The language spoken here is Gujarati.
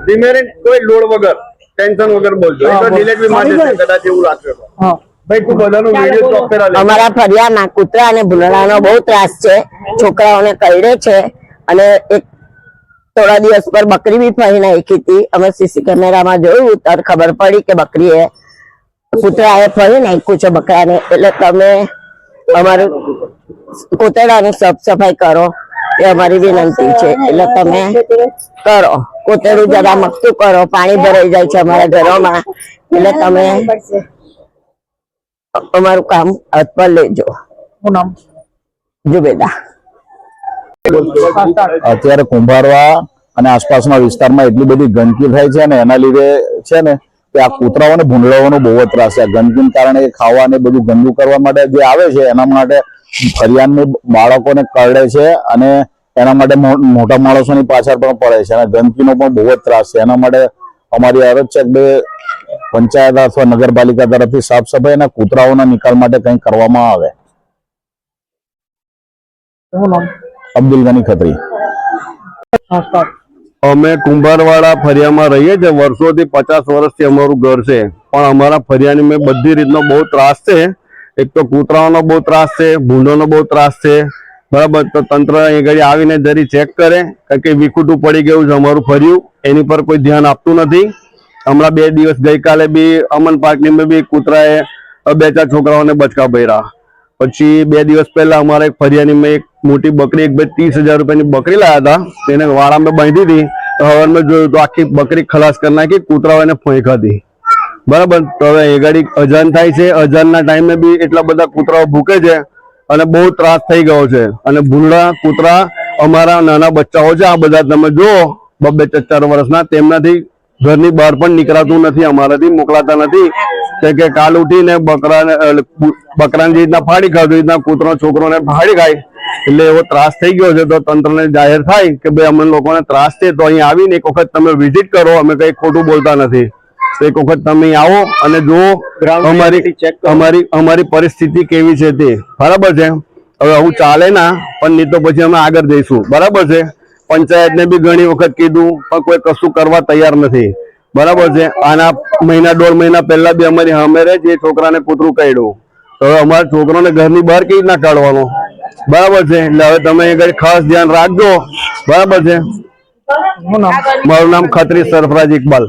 ધીમેરી કોઈ લોડ વગર ટેન્શન વગર બોલજો એ તો ડિલેટ બી માં જશે કદાચ એવું લાગશે તો ભાઈ તું બધાનો વિડિયો ચોક પેલા લે અમારા ફરિયામાં કૂતરા અને ભૂંડડાનો બહુ ત્રાસ છે છોકરાઓને કરડે છે અને એક થોડા દિવસ પર બકરી બી ફરી નાખી હતી અમે સીસી કેમેરામાં જોયું ત્યારે ખબર પડી કે બકરીએ કૂતરાએ ફરી નાખ્યું છે બકરાને એટલે તમે અમારું કોતરાની સાફ સફાઈ કરો એ અમારી વિનંતી છે એટલે તમે કરો કોતરું જરા મકતું કરો પાણી ભરાઈ જાય છે અમારા ઘરોમાં એટલે તમે અમારું કામ હાથ પર લેજો જુબેદા અત્યારે કુંભારવા અને આસપાસના વિસ્તારમાં એટલી બધી ગંદકી થાય છે ને એના લીધે છે ને કે આ કૂતરાઓ અને ભૂંડડાઓનો બહુ જ ત્રાસ છે ગંદકીને કારણે ખાવા ને બધું ગંદુ કરવા માટે જે આવે છે એના માટે ફરિયાદની બાળકોને કરડે છે અને એના માટે મોટા માણસોની પાછળ પણ પડે છે અને ગંદકીનો પણ બહુ જ ત્રાસ છે એના માટે અમારી અરજ છે કે પંચાયત અથવા નગરપાલિકા તરફથી સાફ સફાઈ અને કૂતરાઓના નિકાલ માટે કંઈ કરવામાં આવે। અબ્દુલ ગની ખત્રી। અમે કુંભારવાડા ફરિયામાં રહીએ છીએ વર્ષોથી 50 વર્ષથી અમારું ઘર છે પણ અમારા ફરિયાની મેં બધી રીતનો બહુ ત્રાસ છે એક તો કૂતરાઓનો બહુ ત્રાસ છે ભૂંડોનો બહુ ત્રાસ છે બરાબર તો તંત્ર અહીં ઘડી આવીને જરી ચેક કરે કારણ કે વિખૂટું પડી ગયું છે અમારું ફર્યું એની પર કોઈ ધ્યાન આપતું નથી। હમણાં 2 દિવસ ગઈકાલે બી અમન પાર્કની મેં બી કૂતરાએ 2-4 છોકરાઓને બચકા ભર્યા પછી 2 દિવસ પહેલા અમારા એક ફરિયાની મેં એક મોટી બકરી 30,000 રૂપિયાની બકરી લાયા હતા તેને વાળામાં બાંધી હતી તો હવે મેં જોયું તો આખી બકરી ખલાસ કરી નાખી કૂતરાઓ એને ફોંક હતી બરાબર તો હવે એ ગાડી અજાન થાય છે અજાનના ટાઈમે બી એટલા બધા કૂતરાઓ ભૂકે છે અને બહુ ત્રાસ થઈ ગયો છે અને ભૂંડા કૂતરા અમારા નાના બચ્ચાઓ છે આ બધા તમે જુઓ 2-4 વર્ષના તેમનાથી ઘરની બહાર પણ નીકળાતું નથી અમારાથી મોકલાતા નથી કે કાલ ઉઠીને બકરાને જે રીતના ફાડી ખાધું રીતના કૂતરો છોકરોને ફાડી ખાય એટલે એવો ત્રાસ થઈ ગયો છે તો તંત્રને જાહેર થાય કે ભાઈ અમને લોકોને ત્રાસ છે તો અહીં આવીને એક વખત તમે વિઝિટ કરો અમે કઈ ખોટું બોલતા નથી તો એક વખત તમે આવો અને જુઓ અમારી પરિસ્થિતિ કેવી છે તે બરાબર છે હવે આવું ચાલે ના પણ નહીં તો પછી અમે આગળ જઈશું બરાબર છે પંચાયતને બી ઘણી વખત કીધું પણ કોઈ કશું કરવા તૈયાર નથી બરાબર છે આના 1-1.5 મહિના પહેલા બી અમારી સામે જે છોકરાને કૂતરું કરડ્યું તો હવે અમારા છોકરાને ઘરની બહાર કેવી રીતના કાઢવાનો બરાબર છે એટલે હવે તમે અહીં ખાસ ધ્યાન રાખજો બરાબર છે। મારું નામ ખત્રી સરફરાજ ઇકબાલ।